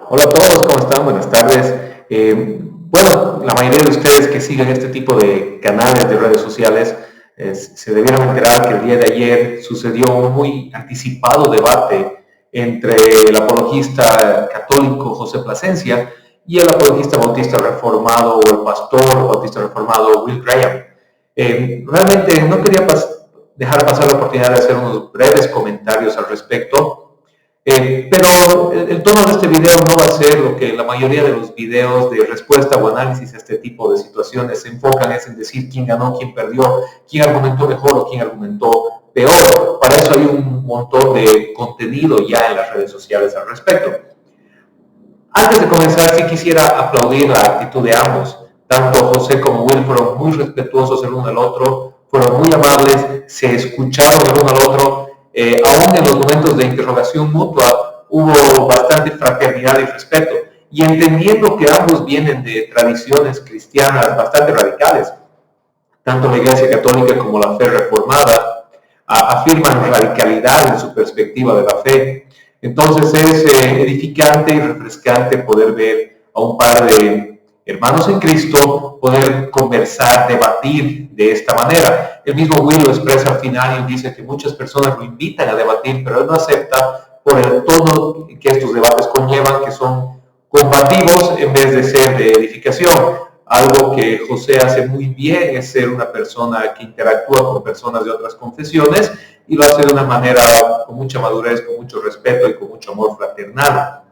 Hola a todos, ¿cómo están? Buenas tardes. Bueno, la mayoría de ustedes que siguen este tipo de canales de redes sociales se debieron enterar que el día de ayer sucedió un muy anticipado debate entre el apologista católico José Plasencia y el apologista bautista reformado o el pastor bautista reformado Will Graham. Realmente no quería dejar pasar la oportunidad de hacer unos breves comentarios al respecto. Pero el tono de este video no va a ser lo que la mayoría de los videos de respuesta o análisis a este tipo de situaciones se enfocan, es en decir quién ganó, quién perdió, quién argumentó mejor o quién argumentó peor. Para eso hay un montón de contenido ya en las redes sociales al respecto. Antes de comenzar, sí quisiera aplaudir la actitud de ambos. Tanto José como Will fueron muy respetuosos el uno al otro, fueron muy amables, se escucharon el uno al otro. Aún en los momentos de interrogación mutua hubo bastante fraternidad y respeto. Y entendiendo que ambos vienen de tradiciones cristianas bastante radicales, tanto la Iglesia Católica como la fe reformada afirman radicalidad en su perspectiva de la fe. Entonces es edificante y refrescante poder ver a un par de hermanos en Cristo poder conversar, debatir de esta manera. El mismo Will lo expresa al final y dice que muchas personas lo invitan a debatir, pero él no acepta por el tono que estos debates conllevan, que son combativos en vez de ser de edificación. Algo que José hace muy bien es ser una persona que interactúa con personas de otras confesiones y lo hace de una manera con mucha madurez, con mucho respeto y con mucho amor fraternal.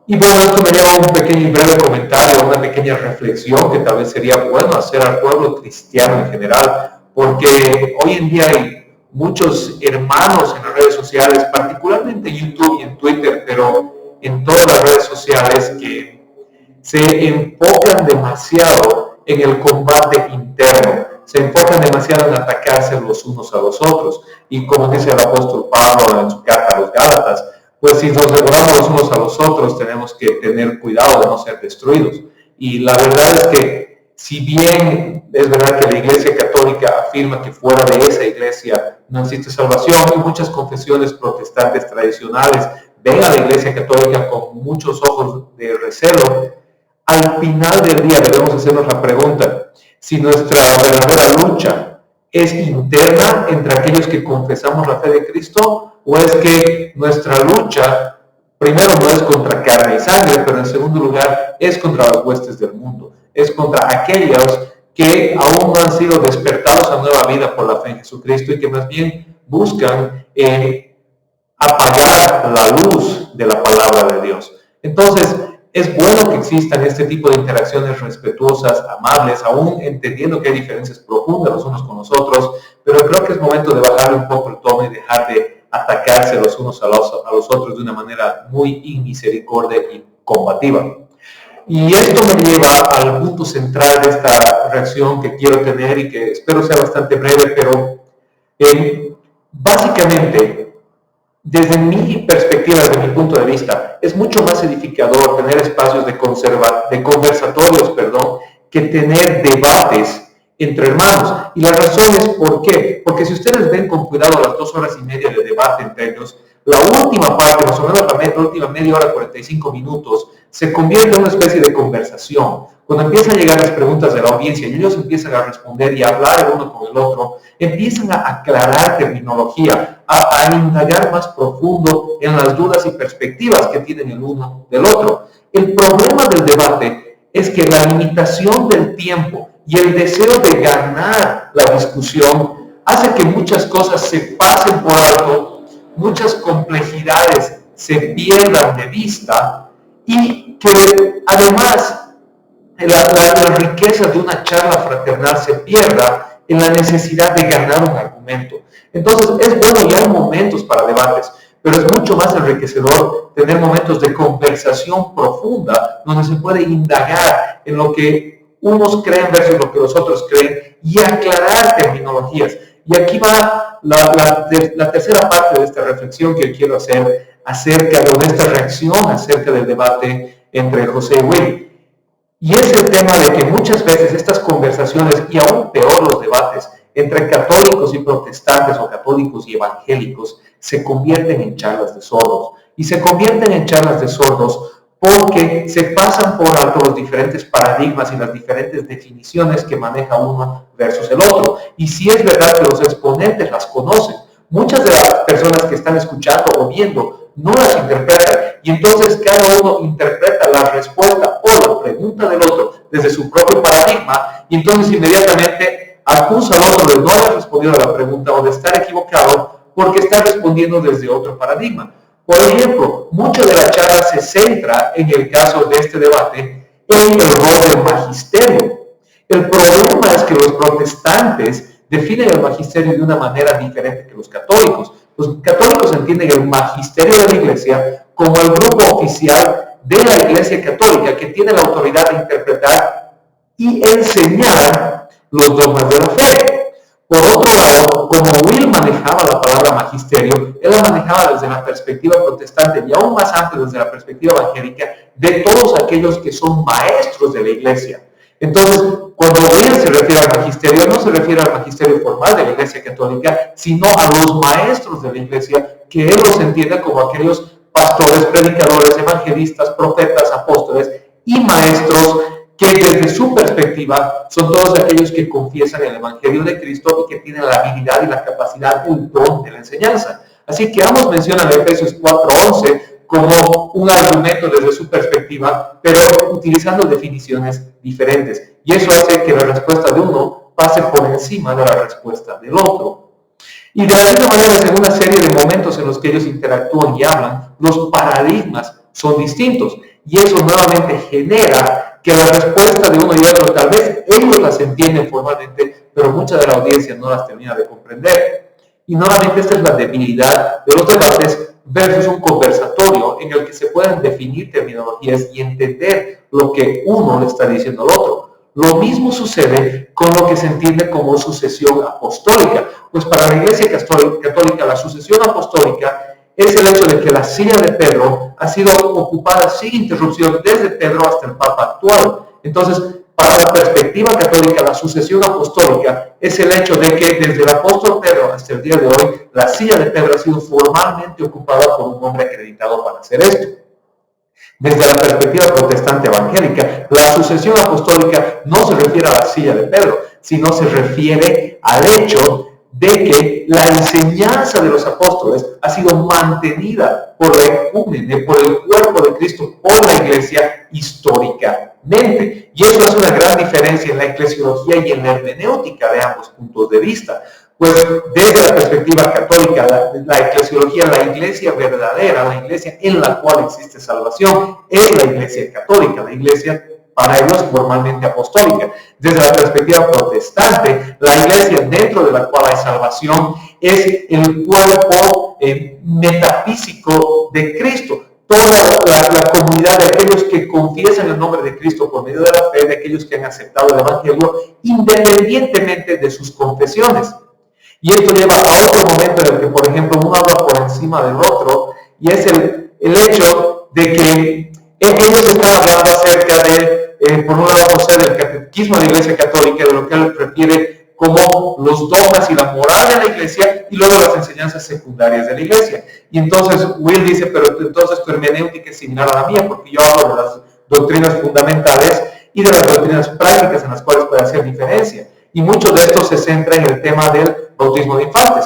Y bueno, esto me lleva a un pequeño y breve comentario, una pequeña reflexión que tal vez sería bueno hacer al pueblo cristiano en general, porque hoy en día hay muchos hermanos en las redes sociales, particularmente en YouTube y en Twitter, pero en todas las redes sociales que se enfocan demasiado en el combate interno, se enfocan demasiado en atacarse los unos a los otros. Y como dice el apóstol Pablo en su carta a los Gálatas, pues si nos devoramos los unos a los otros, tenemos que tener cuidado de no ser destruidos. Y la verdad es que, si bien es verdad que la Iglesia Católica afirma que fuera de esa iglesia no existe salvación, y muchas confesiones protestantes tradicionales ven a la Iglesia Católica con muchos ojos de recelo, al final del día debemos hacernos la pregunta si nuestra verdadera lucha es interna entre aquellos que confesamos la fe de Cristo, o es que nuestra lucha primero no es contra carne y sangre, pero en segundo lugar es contra las huestes del mundo, es contra aquellos que aún no han sido despertados a nueva vida por la fe en Jesucristo y que más bien buscan apagar la luz de la palabra de Dios. Entonces, es bueno que existan este tipo de interacciones respetuosas, amables, aún entendiendo que hay diferencias profundas los unos con los otros, pero creo que es momento de bajarle un poco el tono y dejar de atacarse los unos a los otros de una manera muy inmisericordia y combativa. Y esto me lleva al punto central de esta reacción que quiero tener y que espero sea bastante breve, pero básicamente, desde mi perspectiva, desde mi punto de vista, es mucho más edificador tener espacios de conversatorios, que tener debates entre hermanos. Y la razón es ¿por qué? Porque si ustedes ven con cuidado las 2 horas y media de debate entre ellos, la última parte, más o menos la última media hora, 45 minutos, se convierte en una especie de conversación. Cuando empiezan a llegar las preguntas de la audiencia y ellos empiezan a responder y a hablar el uno con el otro, empiezan a aclarar terminología, a indagar más profundo en las dudas y perspectivas que tienen el uno del otro. El problema del debate es que la limitación del tiempo y el deseo de ganar la discusión hace que muchas cosas se pasen por alto, muchas complejidades se pierdan de vista y que además la riqueza de una charla fraternal se pierda en la necesidad de ganar un argumento. Entonces, es bueno y hay momentos para debates, pero es mucho más enriquecedor tener momentos de conversación profunda donde se puede indagar en lo que unos creen versus lo que los otros creen y aclarar terminologías. Y aquí va la tercera parte de esta reflexión que quiero hacer acerca de esta reacción acerca del debate entre José y Will. Y es el tema de que muchas veces estas conversaciones, y aún peor los debates, entre católicos y protestantes o católicos y evangélicos se convierten en charlas de sordos. Y se convierten en charlas de sordos porque se pasan por alto los diferentes paradigmas y las diferentes definiciones que maneja uno versus el otro. Y si es verdad que los exponentes las conocen, muchas de las personas que están escuchando o viendo no las interpretan. Y entonces cada uno interpreta la respuesta o la pregunta del otro desde su propio paradigma y entonces inmediatamente acusa al otro de no haber respondido a la pregunta o de estar equivocado porque está respondiendo desde otro paradigma. Por ejemplo, mucho de la charla se centra, en el caso de este debate, en el rol del magisterio. El problema es que los protestantes definen el magisterio de una manera diferente que los católicos. Los católicos entienden el magisterio de la Iglesia como el grupo oficial de la Iglesia Católica que tiene la autoridad de interpretar y enseñar los dogmas de la fe. Por otro lado, como Will manejaba la palabra magisterio, él la manejaba desde la perspectiva protestante y aún más amplio desde la perspectiva evangélica de todos aquellos que son maestros de la Iglesia. Entonces, cuando Will se refiere al magisterio, no se refiere al magisterio formal de la Iglesia Católica, sino a los maestros de la Iglesia, que él los entiende como aquellos pastores, predicadores, evangelistas, profetas, apóstoles y maestros que desde su perspectiva son todos aquellos que confiesan el Evangelio de Cristo y que tienen la habilidad y la capacidad, el don de la enseñanza. Así que ambos mencionan Efesios 4:11 como un argumento desde su perspectiva, pero utilizando definiciones diferentes. Y eso hace que la respuesta de uno pase por encima de la respuesta del otro. Y de la misma manera, en una serie de momentos en los que ellos interactúan y hablan, los paradigmas son distintos. Y eso nuevamente genera que la respuesta de uno y otro, tal vez ellos las entienden formalmente, pero mucha de la audiencia no las termina de comprender. Y nuevamente esta es la debilidad de los debates versus un conversatorio en el que se pueden definir terminologías y entender lo que uno le está diciendo al otro. Lo mismo sucede con lo que se entiende como sucesión apostólica. Pues para la Iglesia Católica la sucesión apostólica es el hecho de que la silla de Pedro ha sido ocupada sin interrupción desde Pedro hasta el Papa actual. Entonces, para la perspectiva católica, la sucesión apostólica es el hecho de que desde el apóstol Pedro hasta el día de hoy, la silla de Pedro ha sido formalmente ocupada por un hombre acreditado para hacer esto. Desde la perspectiva protestante evangélica, la sucesión apostólica no se refiere a la silla de Pedro, sino se refiere al hecho de que la enseñanza de los apóstoles ha sido mantenida por la ecúmene, por el cuerpo de Cristo, por la Iglesia históricamente. Y eso es una gran diferencia en la eclesiología y en la hermenéutica de ambos puntos de vista. Pues desde la perspectiva católica, la eclesiología, la Iglesia verdadera, la Iglesia en la cual existe salvación, es la Iglesia católica, la Iglesia para ellos formalmente apostólica. Desde la perspectiva protestante, la Iglesia dentro de la cual hay salvación es el cuerpo metafísico de Cristo. Toda la comunidad de aquellos que confiesan el nombre de Cristo por medio de la fe, de aquellos que han aceptado el Evangelio, independientemente de sus confesiones. Y esto lleva a otro momento en el que, por ejemplo, uno habla por encima del otro, y es el hecho de que ellos están hablando acerca de, por un lado, José, del catequismo de la Iglesia Católica, de lo que él refiere como los dogmas y la moral de la Iglesia, y luego las enseñanzas secundarias de la Iglesia. Y entonces Will dice, pero entonces tu hermenéutica es similar a la mía, porque yo hablo de las doctrinas fundamentales y de las doctrinas prácticas en las cuales puede hacer diferencia. Y mucho de esto se centra en el tema del bautismo de infantes,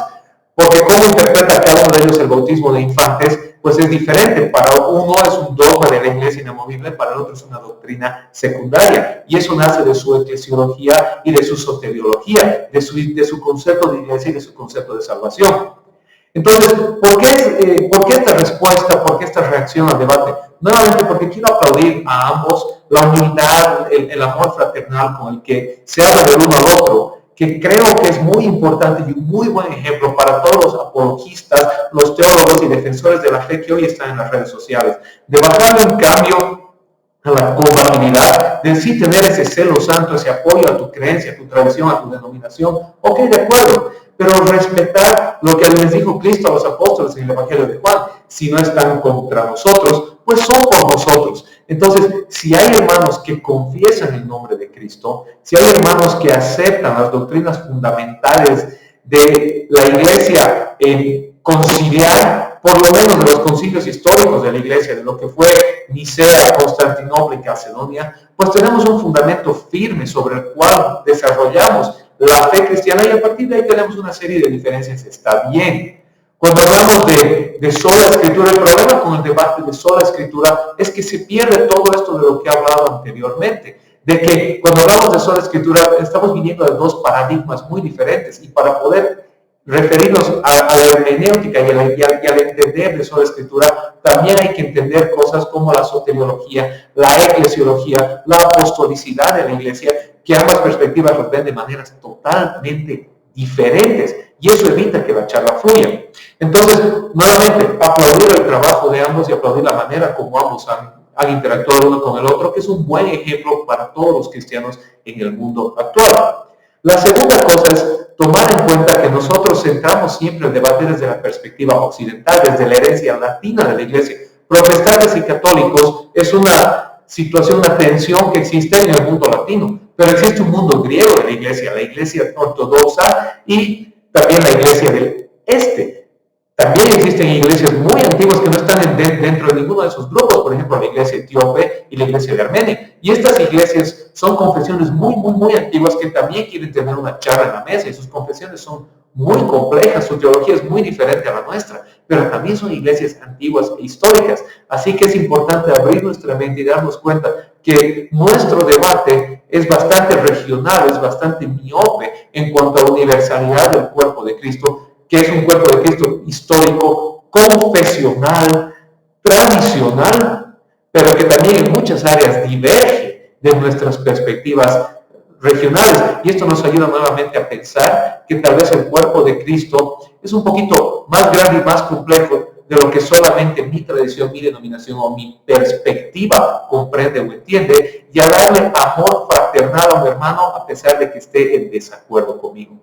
porque cómo interpreta cada uno de ellos el bautismo de infantes, pues es diferente. Para uno es un dogma de la Iglesia inamovible, para el otro es una doctrina secundaria. Y eso nace de su eclesiología y de su soteriología, de su concepto de Iglesia y de su concepto de salvación. Entonces, ¿por qué esta respuesta, por qué esta reacción al debate? Nuevamente porque quiero aplaudir a ambos la humildad, el amor fraternal con el que se habla del uno al otro, que creo que es muy importante y un muy buen ejemplo para todos los apologistas, los teólogos y defensores de la fe que hoy están en las redes sociales, de bajarle un cambio a la compatibilidad, de sí tener ese celo santo, ese apoyo a tu creencia, a tu tradición, a tu denominación. Ok, de acuerdo, pero respetar lo que les dijo Cristo a los apóstoles en el Evangelio de Juan. Si no están contra nosotros, pues son por nosotros. Entonces, si hay hermanos que confiesan el nombre de Cristo, si hay hermanos que aceptan las doctrinas fundamentales de la iglesia en conciliar, por lo menos de los concilios históricos de la iglesia, de lo que fue Nicea, Constantinopla y Calcedonia, pues tenemos un fundamento firme sobre el cual desarrollamos la fe cristiana y a partir de ahí tenemos una serie de diferencias. Está bien. Cuando hablamos de sola escritura, el problema con el debate de sola escritura es que se pierde todo esto de lo que he hablado anteriormente, de que cuando hablamos de sola escritura estamos viniendo de dos paradigmas muy diferentes y para poder referirnos a la hermenéutica y al entender de sola escritura, también hay que entender cosas como la soteriología, la eclesiología, la apostolicidad de la iglesia, que ambas perspectivas los ven de maneras totalmente diferentes y eso evita que la charla fluya. Entonces, nuevamente, aplaudir el trabajo de ambos y aplaudir la manera como ambos han interactuado uno con el otro, que es un buen ejemplo para todos los cristianos en el mundo actual. La segunda cosa es tomar en cuenta que nosotros centramos siempre el debate desde la perspectiva occidental, desde la herencia latina de la iglesia. Protestantes y católicos es una situación, una tensión que existe en el mundo latino, pero existe un mundo griego de la iglesia ortodoxa y también la iglesia del este. También existen iglesias muy antiguas que no están dentro de ninguno de esos grupos, por ejemplo, la iglesia etíope y la iglesia de Armenia. Y estas iglesias son confesiones muy antiguas que también quieren tener una charla en la mesa y sus confesiones son muy complejas, su teología es muy diferente a la nuestra, pero también son iglesias antiguas e históricas. Así que es importante abrir nuestra mente y darnos cuenta que nuestro debate es bastante regional, es bastante miope en cuanto a la universalidad del cuerpo de Cristo, que es un cuerpo de Cristo histórico, confesional, tradicional, pero que también en muchas áreas diverge de nuestras perspectivas regionales. Y esto nos ayuda nuevamente a pensar que tal vez el cuerpo de Cristo es un poquito más grande y más complejo de lo que solamente mi tradición, mi denominación o mi perspectiva comprende o entiende, y a darle amor fraternal a un hermano a pesar de que esté en desacuerdo conmigo.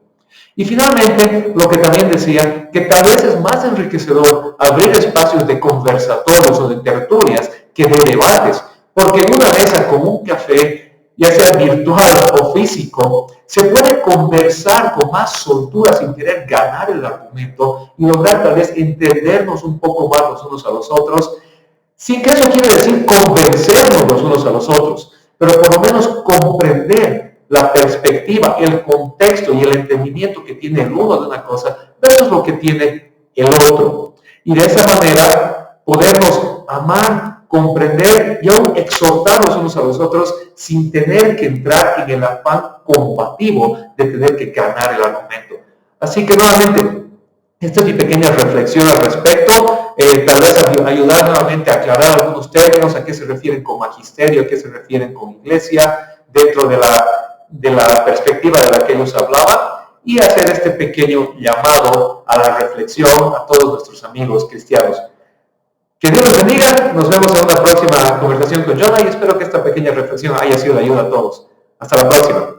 Y finalmente, lo que también decía, que tal vez es más enriquecedor abrir espacios de conversatorios o de tertulias que de debates, porque en una mesa con un café, ya sea virtual o físico, se puede conversar con más soltura sin querer ganar el argumento y lograr tal vez entendernos un poco más los unos a los otros, sin que eso quiere decir convencernos los unos a los otros, pero por lo menos comprender la perspectiva, el contexto y el entendimiento que tiene el uno de una cosa versus lo que tiene el otro. Y de esa manera podernos amar, comprender y aún exhortar los unos a los otros sin tener que entrar en el afán combativo de tener que ganar el argumento. Así que nuevamente, esta es mi pequeña reflexión al respecto, tal vez ayudar nuevamente a aclarar algunos términos, a qué se refieren con magisterio, a qué se refieren con iglesia, dentro de la perspectiva de la que ellos hablaban, y hacer este pequeño llamado a la reflexión a todos nuestros amigos cristianos. Que Dios los bendiga, nos vemos en una próxima conversación con Jonah y espero que esta pequeña reflexión haya sido de ayuda a todos. Hasta la próxima.